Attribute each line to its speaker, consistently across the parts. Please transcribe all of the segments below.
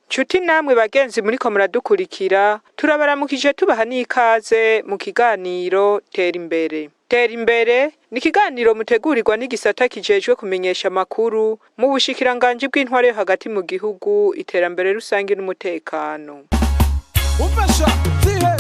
Speaker 1: Chuti namwe bagenzi muriko muradukurikira turabaramukije tubaha n'ikaze mu kiganiro Tera Imbere. Tera Imbere ni ikiganiro mutegurirwa n'igisata kijejwe kumenyesha amakuru mu bushikiranganji bw'intwaro yo hagati mu gihugu, iterambere rusangi n'umutekano.
Speaker 2: Umfasha zihe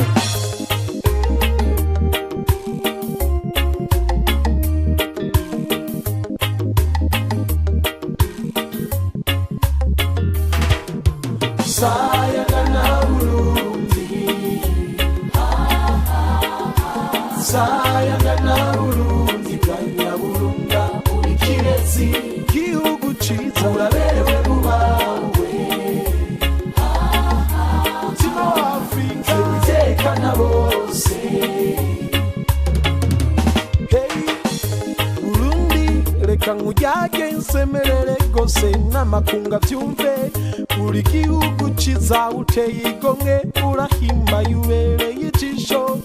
Speaker 2: Sayagana Burundi, Sayagana Burundi, Kanya Burunga, uri kirezi, gihugu ciza uraberewe mubawe, mutima wa Afrika utekana bose. Hey Burundi, reka nkujyage nsemerere gose n'amakunga vyumve, uri gihugu ciza uteye igomwe urahimbaye ubereye ijisho.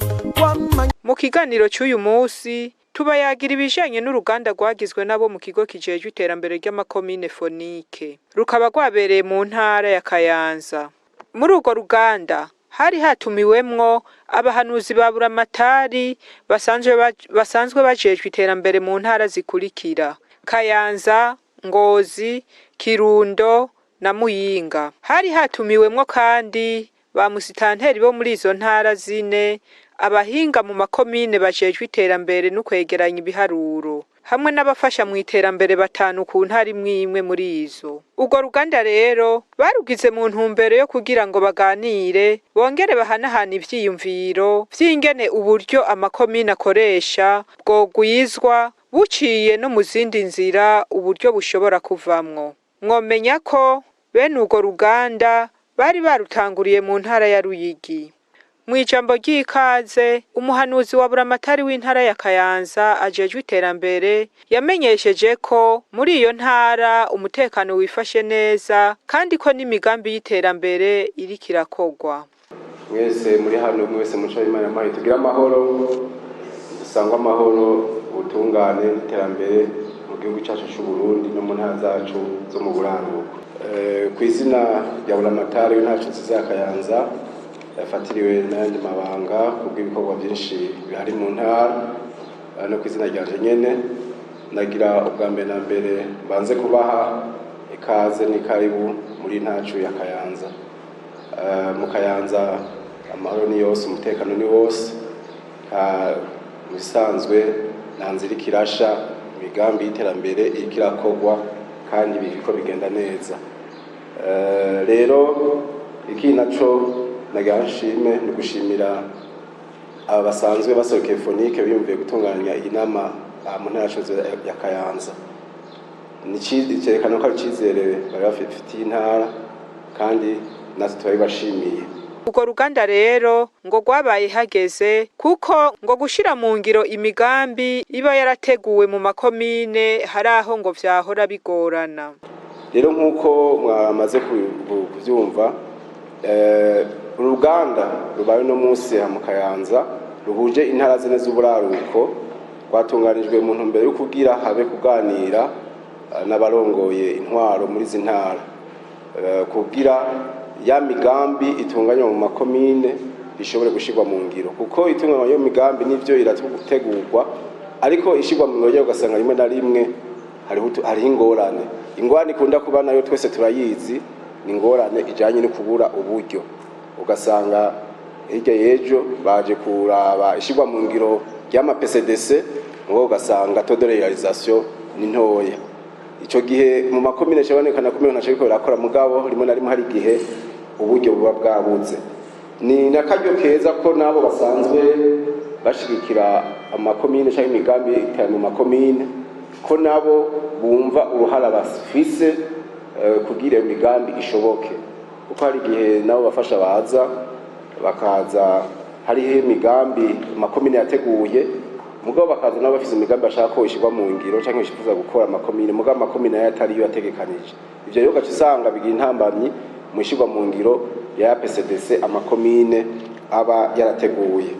Speaker 1: Mu kiganiro cy'uyu munsi tubayagira ibijanye n'uruganda rwagizwe nabo mu kigo kijejwe iterambere ry'amakomine Fonike, rukaba rwabereye mu ntara ya Kayanza. Muri urwo ruganda hari hatumiwemwo abahanuzi ba buramatari basanzwe bajejwe iterambere mu ntara zikurikira: Kayanza, Ngozi, Kirundo na Muyinga. Hari hatumiwemwo kandi ba musitanteri bo muri izo ntara zine, abahinga mu makomine bajejwe iterambere no kwegeranya ibiharuro, hamwe n'abafasha mu iterambere batanu ku ntara imwe muri izo. Urwo ruganda rero barugize mu ntumbero yo kugira ngo baganire, bongere bahanahana ivyiyumviro vy'ingene uburyo amakomine akoresha bwogwizwa buciye no mu zindi nzira uburyo bushobora kuvamwo. Mwomenya ko bene urwo ruganda bari barutanguriye mu ntara ya Ruyigi. Mwijambo ry'ikaze, umuhanuzi wa buramatari w'intara ya Kayanza ajejwe iterambere yamenyesheje ko muri iyo ntara umutekano wifashe neza kandi ko n'imigambi y'iterambere iriko irakogwa.
Speaker 3: Mwese muri hano, mwese muco Imana mahe tugira amahoro, dusangwa amahoro, ubutungane n'iterambere mu gihugu cyacu cy'u Burundi no mu ntara zacu zo mu buraruko. Ku izina rya buramatari w'intara za Kayanza yafatiriwe n'andi mabanga kubw'ibikorwa byinshi bihari mu ntara, no ku izina ryanje nyene nagira ubwa mbere na mbere banze kubaha ikaze n'ikaribu muri ntacu ya Kayanza. Mu Kayanza amahoro ni yose, umutekano ni wose, bisanzwe nta nzira ikirasha, imigambi y'iterambere iriko irakogwa kandi biriko bigenda neza. Rero iki naco nagira nshime ni gushimira aba basanzwe basohokeye Fonike biyumviye gutunganya iyi nama mu ntara ya Kayanza. Cerekana ko ari icizere bari bafitiye intara kandi natwe turabibashimiye.
Speaker 1: Urwo ruganda rero ngo rwabaye hageze kuko ngo gushira mu ngiro imigambi iba yarateguwe mu makomine hari aho ngo vyahora bigorana.
Speaker 3: Rero nk'uko mwamaze kuvyumva, uruganda rubaye no munsi mu Kayanza ruhuje intara zine z'uburaruko rwatunganijwe mu ntumbero yo kugira habe kuganira n'abarongoye intwaro muri izi ntara, kugira ya migambi itunganywa mu makomine ishobore gushirwa mu ngiro, kuko itunganywa yo migambi nivyo irategurwa, ariko ishirwa mu ngiro ugasanga rimwe na rimwe hariho ingorane ikunda kuba nayo twese turayizi, ni ingorane ijanye no kubura uburyo. Ugasanga hirya y'ejo baje kuraba ishirwa mu ngiro ry'ama PCDC, ngo ugasanga taux de réalisation ni ntoya. Ico gihe mu makomine cyabonekana kumenya ntaco biko birakora, mugabo rimwe na rimwe hari gihe uburyo buba bwabuze. Ni nakaryo keza ko nabo basanzwe bashigikira amakomine cyangwa imigambi itari mu makomine, ko nabo bumva uruhara bafise kugira imigambi ishoboke, kuko hari gihe nabo bafasha baza bakaza hariho imigambi amakomine yateguye mugabo bakaza nabo bafise imigambi bashaka ko ishirwa mu ngiro canke bishifuza gukora amakomine mugabo amakomine nayo atari yo yategekanije ivyo rero gace usanga bigira intambamyi mu ishirwa mu ngiro ya PCDC amakomine aba yarateguye.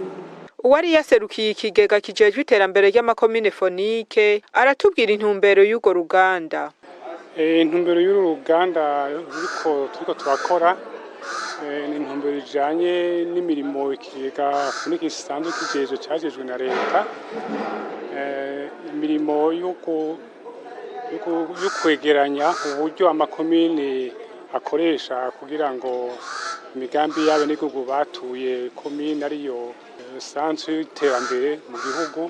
Speaker 1: Uwari yaserukiye ikigega kijejwe iterambere ry'amakomine Fonike aratubwira intumbero y'ugo ruganda.
Speaker 4: Intumbero y'uru ruganda turiko turakora ni intumbero ijanye n'imirimo ikigega Fonike gisanzwe kijejwe cajejwe na leta, imirimo yo kwegeranya uburyo amakomine akoresha kugira ngo imigambi yabo n'igihugu batuye komine ariyo sanzwe y'iterambere mu gihugu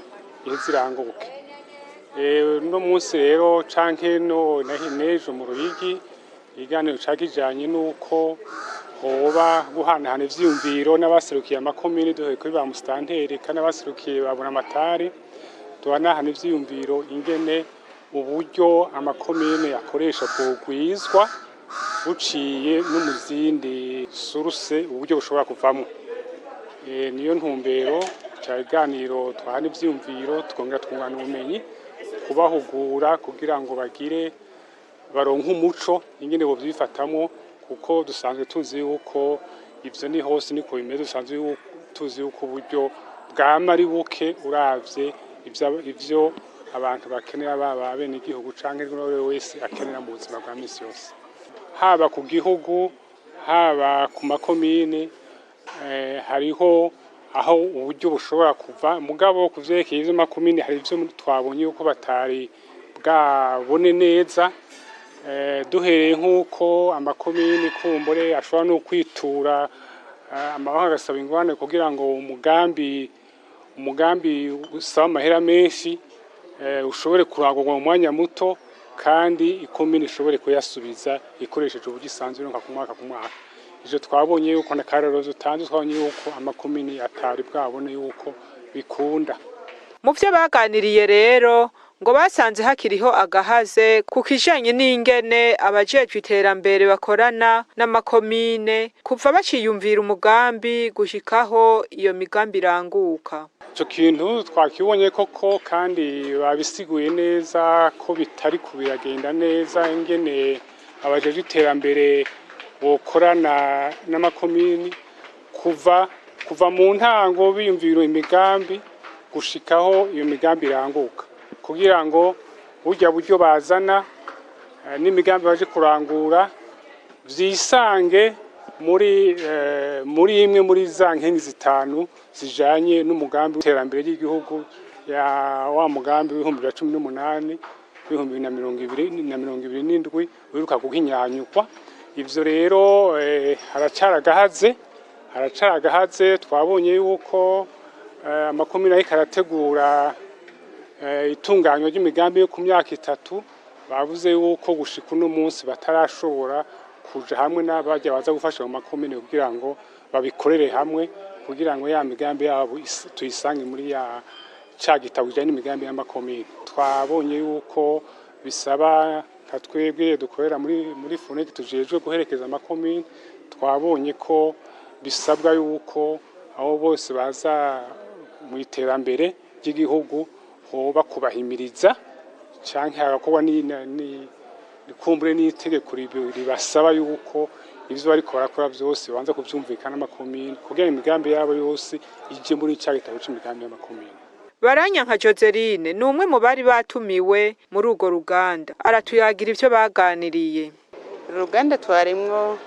Speaker 4: iziranguke. No munsi rero canke no nejo mu Ruyigi iganiro cakijanye nuko hoba guhanahana ivyiyumviro n'abaserukiye amakomine duhe kuri ba mustanteri kandi abaserukiye babona amatari duhanahana ivyiyumviro ingene uburyo amakomine akoresha bwogwizwa buciye no mu zindi source uburyo bushobora kuvamo. Niyo ntumbero cyaganiro twahana ivyiyumviro twongera twungana ubumenyi kubahugura kugira ngo bagire baronke umuco ingene bo byifatamo kuko dusanzwe tuzi yuko ivyo ni hose niko bimeze dusanzwe tuzi yuko uburyo bwama ari buke uravye ivyo abantu bakenera baba bene igihugu canke wese akenera mu buzima bwa misi yose haba ku gihugu haba ku makomine hariho aho uburyo bushobora kuva mugabo kuvyerekeye izo makomine hari ivyo twabonye yuko batari bwabone neza duhereye nk'uko amakomine kumbure ashobora no kwitura amabanga agasaba ingwane kugira ngo umugambi usaba amahera menshi ushobore kurangurwa mu mwanya muto kandi ikomine ishobore kuyasubiza ikoresheje uburyo isanzwe no ku mwaka. Ivyo twabonye yuko na karero zutanzwe twabonye yuko amakomine atari bwabone yuko bikunda.
Speaker 1: Mu vyo baganiriye rero ngo basanze hakiriho agahaze ku kijanye n'ingene abajejwe iterambere bakorana n'amakomine kuva baciyumvira umugambi gushikaho iyo migambi iranguka.
Speaker 4: Ico kintu twakibonye koko kandi babisiguye neza ko bitari kubiragenda neza ingene abajejwe iterambere bokorana n'amakomini kuva mu ntango biyumvira imigambi gushikaho iyo migambi iranguka kugira ngo burya buryo bazana n'imigambi baje kurangura vyisange muri imwe muri za nkeni zitanu zijanye n'umugambi w'iterambere ry'igihugu ya wa mugambi w'ibihumbi 2018 ibihumbi 2027 wiruka guhinyanyukwa. Ivyo rero haracaragahaze twabonye yuko amakomine ariko arategura itunganywa ry'imigambi yo ku myaka 3 bavuze yuko gushika uno munsi batarashobora kuja hamwe n'abajya baza gufasha mu makomine kugira ngo babikorere hamwe kugira ngo ya migambi yabo tuyisange muri ya cagitabo kijanye n'imigambi y'amakomine. Twabonye yuko bisaba katwebwe dukorera muri Fonike tujejwe guherekeza amakomine twabonye ko bisabwa yuko abo bose baza mu iterambere ry'igihugu hoba kubahimiriza canke hagakorwa kumbure n'itegeko ribasaba yuko ivyo bariko barakora vyose banza kuvyumvikana n'amakomine kugira imigambi yabo yose ije muri cagitabo c'imigambi y'amakomine.
Speaker 1: Baranyanka Joseline ni umwe mu bari batumiwe muri urwo ruganda aratuyagira ivyo baganiriye.
Speaker 5: Uruganda twarimwo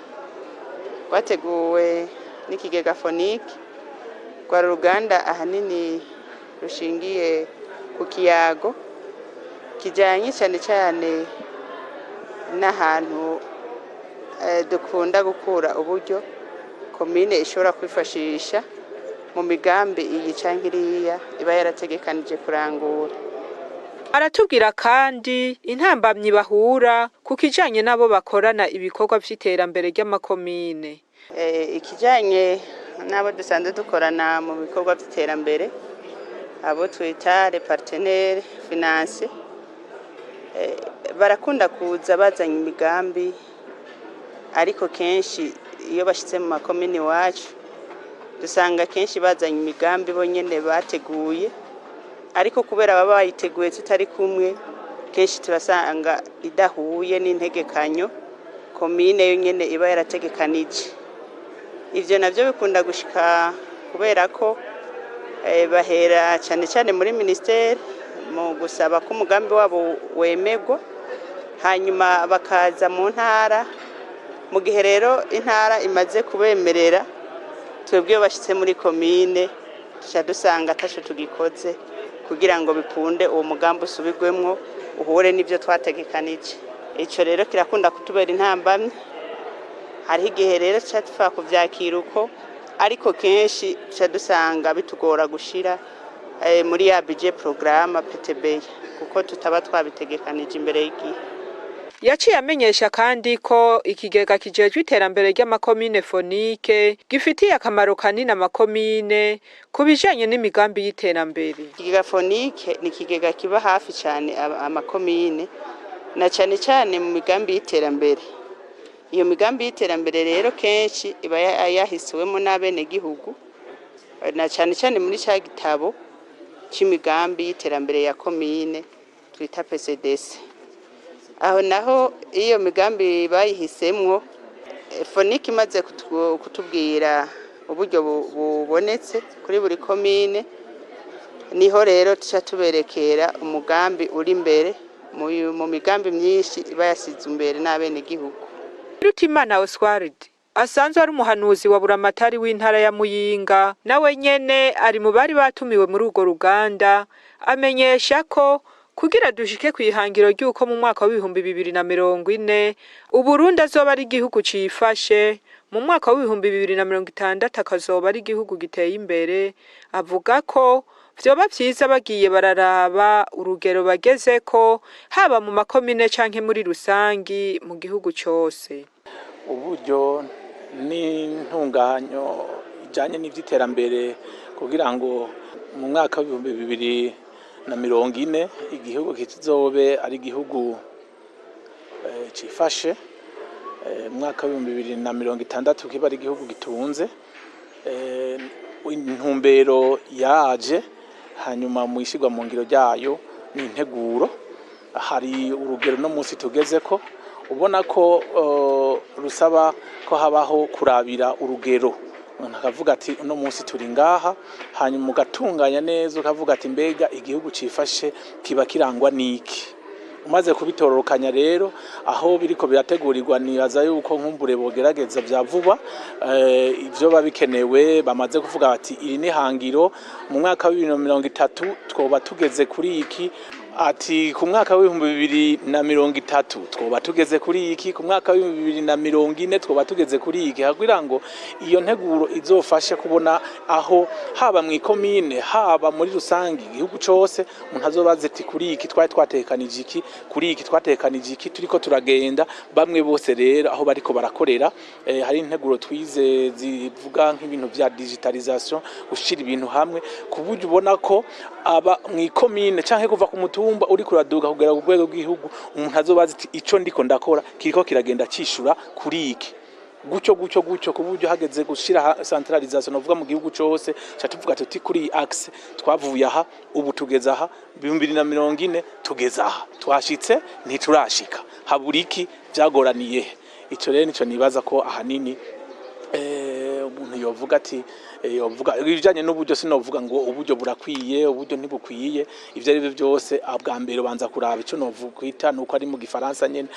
Speaker 5: rwateguwe n'ikigega Fonike rwa ruganda ahanini rushingiye ku kiyago kijanye cyane n'ahantu dukunda gukura uburyo komine ishobora kwifashisha mu migambi iyi canke iriya iba yarategekanije kurangura.
Speaker 1: Aratubwira kandi intambamyi bahura ku kijanye nabo bakorana ibikorwa vy'iterambere ry'amakomine.
Speaker 5: Ikijanye nabo dusanzwe dukorana mu bikorwa vy'iterambere abo twita les partenaires financiers barakunda kuza bazanye imigambi ariko kenshi iyo bashitse mu makomine wacu dusanga kenshi bazanye imigambi bo nyene bateguye, ariko kubera baba bayiteguye tutari kumwe kenshi turasanga idahuye n'integekanyo komine yo nyene iba yarategekanije. Ivyo navyo bikunda gushika kubera ko bahera cyane cyane muri ministeri mu gusaba ko umugambi wabo wemegwa, hanyuma bakaza mu ntara. Mu gihe rero intara imaze kubemerera, twebwe bashitse muri komine tuca dusanga ataco tugikoze kugira ngo bikunde uwo mugambi usubirwemwo uhure n'ivyo twategekanije. Ico rero kirakunda kutubera intambamye. Hariho igihe rero tuca tufa kuvyakira uko, ariko kenshi tuca dusanga bitugora gushira muri ya budget programme PTB kuko tutaba twabitegekanije imbere y'igihe.
Speaker 1: Yaciye amenyesha kandi ko ikigega kijejwe iterambere ry'amakomine fonike gifitiye akamaro kanini amakomine kubijanye n'imigambi y'iterambere.
Speaker 5: Ikigega fonike ni ikigega kiba hafi cyane amakomine na cyane cyane mu migambi y'iterambere. Iyo migambi y'iterambere rero kenshi iba yahisuwemo n'abene gihugu, na cyane cyane muri cya gitabo c'imigambi y'iterambere ya komine twita PCDC. Aho naho iyo migambi bayihisemwo, fonike imaze kutubwira uburyo bubonetse kuri buri komine, niho rero tuca tuberekera umugambi uri imbere mu migambi myinshi iba yasize imbere n'abene gihugu.
Speaker 1: Rutimana Oswald asanzwe ari umuhanuzi wa buramatari w'intara ya Muyinga, nawe nyene ari mu bari batumiwe muri urwo ruganda, amenyesha ko kugira dushike kwihangiro ry'uko mu mwaka wa 2040 Uburundi azoba ari igihugu cifashe, mu mwaka wa 2060 akazoba ari igihugu giteye imbere. Avuga ko vyoba vyiza bagiye bararaba urugero bagezeko haba mu makomine canke muri rusangi mu gihugu cyose.
Speaker 6: Uburyo n'intunganyo ijanye n'ivy'iterambere kugira ngo mu mwaka wa 2040 igihugu kizobe ari igihugu cifashe, mu mwaka wa 2060 kiba ari igihugu gitunze. Intumbero yaje hanyuma mu ishigwa mu ngiro ryayo n'integuro. Hari urugero no munsi tugezeko ubona ko rusaba ko habaho kurabira urugero. Umuntu akavuga ati uno munsi turi ngaha, hanyuma ugatunganya neza ukavuga ati mbega igihugu cifashe kiba kirangwa niki. Umaze kubitororokanya rero aho biriko birategurirwa nibaza yuko nkumbure bogerageza vya vuba ivyo babikenewe. Bamaze kuvuga bati iri ni hangiro mu mwaka wa 2030 twoba tugeze kuri iki, ati ku mwaka wa 2030 twoba tugeze kuri iki, ku mwaka wa 2040 twoba tugeze kuri iki, kugira ngo iyo nteguro izofashe kubona aho haba mu ikomine haba muri rusangi igihugu cyose umuntu azobaze ati kuri iki twari twatekanije iki, kuri iki twatekanije iki, turiko turagenda. Bamwe bose rero aho bariko barakorera hari integuro twize zivuga nk'ibintu vya digitalisation, gushira ibintu hamwe ku buryo ubona ko aba mu ikomine canke kuva ku mutumba uri kuraduga kugera ku rwego rw'igihugu umuntu azobaza ati ico ndiko ndakora kiriko kiragenda cishura kuri iki, gucyo ku buryo hageze gushira centralisation uvuga mu gihugu cyose cyatuvuga tuti kuri axe twavuye aha ubu tugeza aha 2040 tugeza aha, twashitse ntiturashika, haburiki byagoraniye. Ico rero nico nibaza ko ahanini umuntu yovuga ati yovuga ibijanye n'uburyo, sinovuga ngo uburyo burakwiye uburyo ntibukwiye. Ivyo ari byo byose abwa mbere banza kuraba ico novuga nuko ari mu gifaransa nyene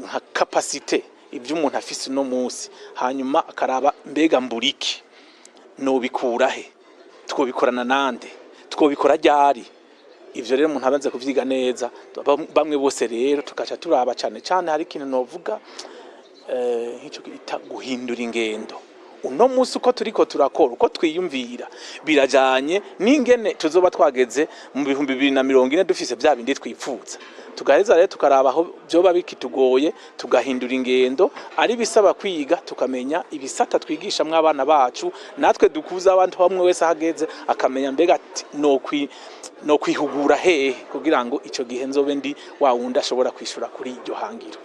Speaker 6: nka capacité ibyo umuntu afise no munsi, hanyuma akaraba mbega mburiki no bikura he, twobikorana nande, twobikora ryari. Ivyo rero umuntu abanze kuvyiga neza. Bamwe bose rero tukaca turaba cyane cyane hari ikintu novuga nk'icyo kita guhindura ingendo. Uno munsi uko turiko turakora uko twiyumvira birajanye n'ingene tuzoba twageze mu 2040 dufise bya bindi twipfuza. Tugaheza rero tukaraba aho byoba bikitugoye tugahindura ingendo, ari bisaba kwiga tukamenya ibisata twigisha mw'abana bacu, natwe dukuza abantu bamwe wese hageze akamenya mbega no kwihugura hehe kugira ngo ico gihe nzobe ndi wa wundi ashobora kwishura kuri iryo hangiro.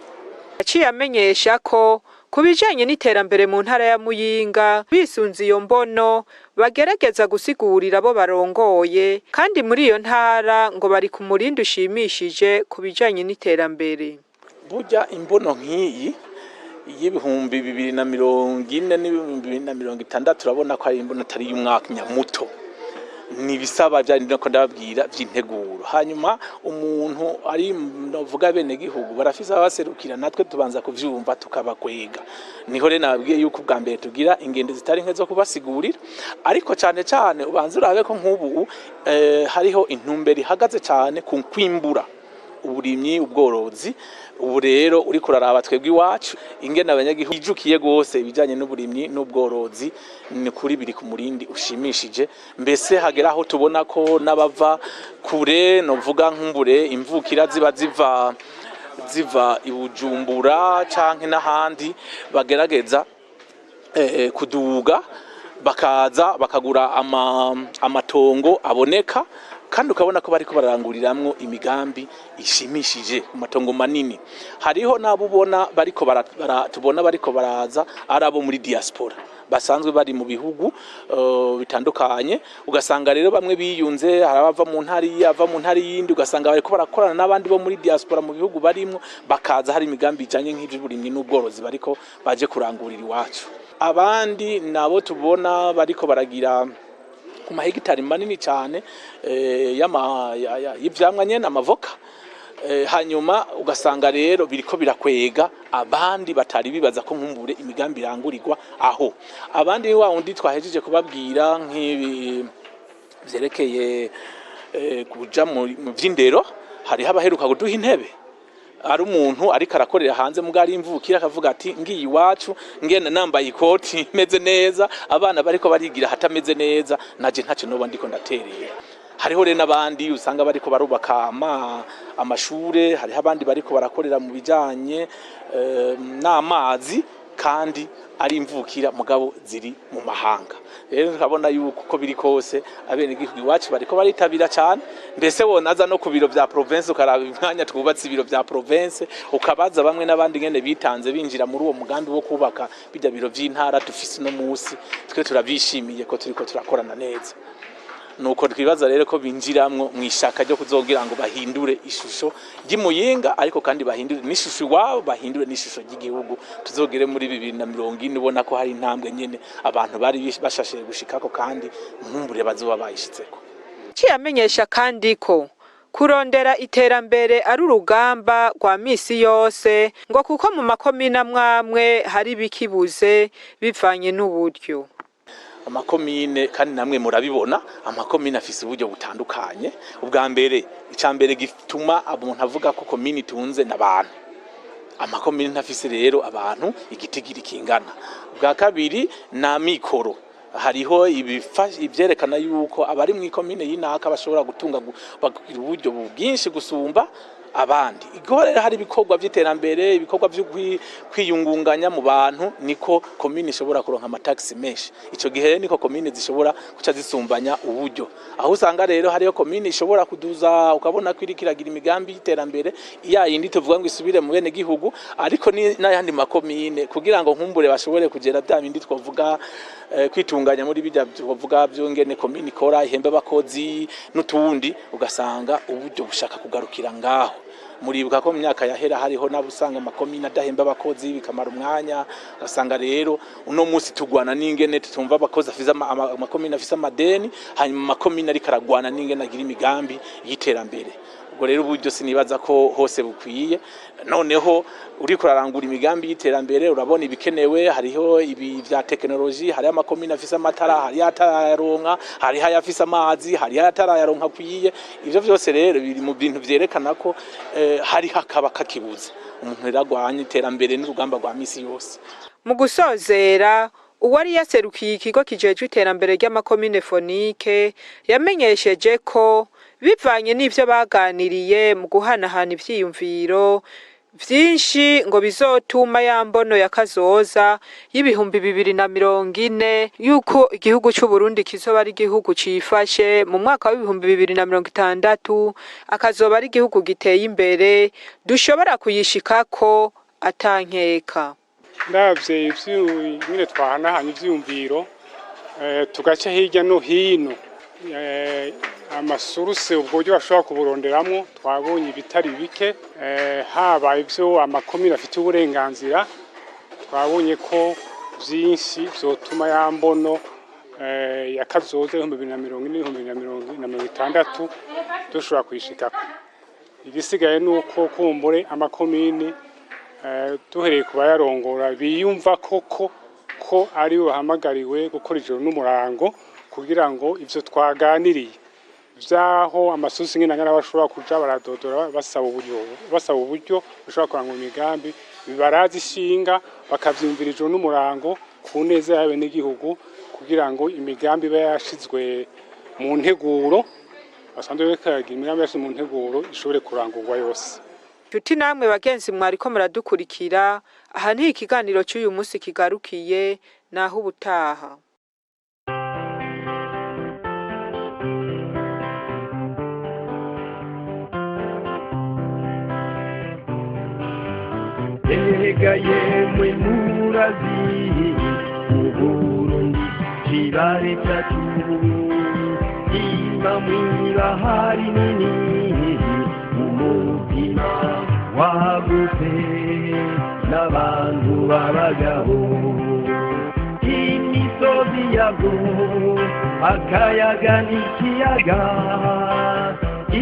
Speaker 1: yaciye amenyesha ko ku bijanye n'iterambere mu ntara ya Muyinga bisunze iyo mbono bagerageza gusigurira abo barongoye, kandi muri iyo ntara ngo bari ku murindi ushimishije ku bijanye n'iterambere.
Speaker 6: Burya imbono nk'iyi y'ibihumbi 2040 n'ibihumbi 2060 turabona ko ari imbono atari y'umwaka nyamuto, ni bisaba byari no ndababwira by'integuro. Hanyuma umuntu ari novuga bene gihugu barafise abaserukira, natwe tubanza kuvyumva tukabakwega. Niho rero nababwiye yuko ubwa mbere tugira ingendo zitari nke zo kubasigurira, ariko cyane ubanza urabe ko nk'ubu hariho intumbero ihagaze cyane ku kwimbura uburimyi ubworozi. Ubu rero uri kuraraba twebwe iwacu ingene abanyagihugu ijukiye gose ibijanye n'uburimyi n'ubworozi, ni kuri biri ku murindi ushimishije. Mbese hagera aho tubona ko n'abava kure, novuga nk'umbure imvukira ziva ibujumbura canke n'ahandi bagerageza kuduga bakaza bakagura amatongo aboneka, kandi ukabona ko bariko bararanguriramwo imigambi ishimishije ku matongo manini. Hariho nabo ubona bariko tubona bariko baraza arabo muri diaspora basanzwe bari mu bihugu bitandukanye, ugasanga rero bamwe biyunze, harabava mu ntari ava mu ntari yindi, ugasanga bariko barakorana n'abandi bo muri diaspora mu bihugu barimwo, bakaza hari imigambi ijanye nk'ivy'uburimyi n'ubworozi bariko baje kurangurira iwacu. Abandi nabo tubona bariko baragira ku mahegitari manini cyane y'ivyamwa nyene amavoka, hanyuma ugasanga rero biriko birakwega abandi batari bibaza ko nkumbure imigambi irangurirwa aho. Abandi wa undi twahejeje kubabwira nk'ibi vyerekeye kuja mu vy'indero, hariho abaheruka kuduha intebe, ari umuntu ariko arakorera hanze mugari imvukira akavuga ati ngiyi iwacu ngenda nambaye ikoti meze neza, abana bariko barigira hatameze neza, naje ntaco noba ndiko ndaterera. Hariho rero n'abandi usanga bariko barubaka amashure, hariho abandi bariko barakorera mu bijanye n'amazi, kandi ari imvukira mugabo ziri mu mahanga. Rero tukabona yuko uko biri kose abene gihugu iwacu bariko baritabira cyane. Mbese wonaza no ku biro vya province ukaraba imwanya twubatse ibiro vya province, ukabaza bamwe n'abandi ngene bitanze binjira muri uwo mugambi wo kubaka bijya biro vy'intara dufise no musi, twe turabishimiye ko turiko turakorana neza. Nuko twibaza rero ko binjiramwo mwishaka ryo kuzogira ngo bahindure ishusho y'Imuyinga, ariko kandi bahindure n'ishusho iwabo, bahindure n'ishusho y'igihugu. Tuzogere muri 2040 ubona ko hari intambwe nyene abantu bari bashashe gushikako, kandi nkumbure bazoba bayishitseko.
Speaker 1: Ciyamenyesha kandi ko kurondera iterambere ari urugamba rwa misi yose, ngo kuko mu makomine amwe hari bikibuze bivanye n'uburyo.
Speaker 6: Amakomine kandi namwe murabibona, amakomine afise uburyo butandukanye. Ubwa mbere icambere gituma umuntu avuga ko komine itunze n'abantu, amakomine ntafise rero abantu igitigiri kingana. Ubwa kabiri na mikoro, hariho ibyerekana yuko abari mu komine y'inaka bashobora gutunga bagira uburyo bwinshi gusumba abandi. Igorera hari ibikorwa by'iterambere, ibikorwa byo kwiyungunganya mu bantu, niko komine ishobora kuronka amataxi menshi. Ico gihe niko komine zishobora kuca zisumbanya uburyo. Aho usanga rero hariyo komine ishobora kuduza, ukabona kwirikiragira imigambi y'iterambere iya yindi tuvuga ngo isubire mu bene gihugu, ariko n'ayandi makomine kugira ngo nkumbure bashobore kugera bya bindi twavuga kwitunganya muri bijya tuvuga byo ngene komine ikora, ihembe abakozi n'utundi, ugasanga uburyo bushaka kugarukira ngaho. Muribuka ko mu myaka yahera hariho nabusanga amakomine adahemba abakozi bikamara umwanya, ugasanga rero uno munsi tugwana n'ingene tutumva abakozi afiza amakomine afisa amadeni, hanyuma amakomine ari karagwana n'ingene agira imigambi y'iterambere. Ubwo rero uburyo sinibaza ko hose bukwiye. Noneho uri kurarangura imigambi y'iterambere urabona ibikenewe, hariho ibi vya technology, hari amakomine afisa amatara, hari atararonka, hari hayafisa amazi, hari atarayaronka kwiye. Ivyo vyose rero biri mu bintu vyerekana ko hari hakaba kakibuza umuntu yaragwanye iterambere n'urugamba rwa misi yose.
Speaker 1: Mu gusozera, uwari yaserukiye ikigo kijejwe iterambere ry'amakomine Fonike yamenyesheje ko bivanye n'ivyo baganiriye mu guhanahana ivyiyumviro vyinshi ngo bizotuma ya mbono ya kazoza y'ibihumbi 2040 yuko igihugu cy'u Burundi kizoba ari igihugu cifashe mu mwaka wa 2060, akazoba ari igihugu giteye imbere dushobora kuyishikako atankeka.
Speaker 4: ndavye nyine twahanahanye ivyiyumviro tugaca hirya no hino amasuruse ubwo buryo bashobora kuburonderamwo twabonye ibitari bike haba ivyo amakomine afite uburenganzira twabonye ko vyinshi vyotuma yambono yakazoze 2040-2060 dushobora kwishikako. Igisigaye nuko kumbure amakomine duhereye kuba yarongora biyumva koko ko ari bahamagariwe gukora ijoro n'umurango kugira ngo ivyo twaganiriye vyaho amasusi ngena bashobora kuja baradodora basaba uburyo bashobora kuranga imigambi bibarazi ishinga bakavyumvira ijoro n'umurango ku neza yabe n'igihugu kugira ngo imigambi ibe yashizwe mu nteguro basanzwe bekagira imigambi yashizwe mu nteguro ishobore kurangurwa yose.
Speaker 1: Tuti namwe bagenzi mwariko muradukurikira aha nti ikiganiro cy'uyu munsi kigarukiye naho ubutaha.
Speaker 2: Ega yemwe murazi Uburundi kibare tatu Ima mwira hari nini Umutima wagutse N'abantu babagaho Imisozi yago Akayaga n'ikiyaga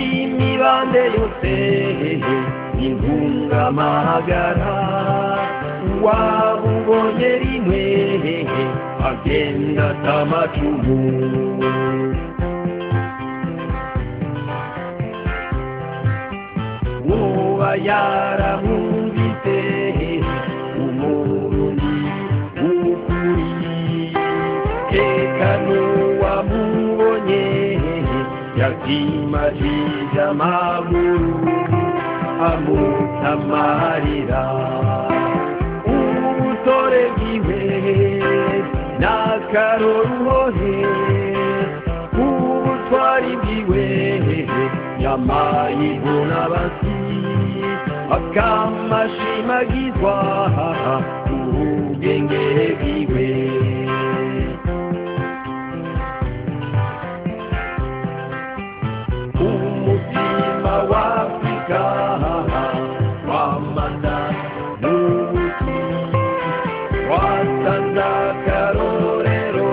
Speaker 2: Imibande yose Intungamahagara wabubonye rimwe agenda atamacumu woba yaramwumvise Umurundi w'ukuri eka n'uwamubonye yakimajije amaguru amutamarira ubutore bwiwe n'akaroruhohe ubutwari bwiwe yamayibona basi akamashimagizwa ubwenge bwiwe umutima w'Afrika wamanda n'ubuki wasanze akarorero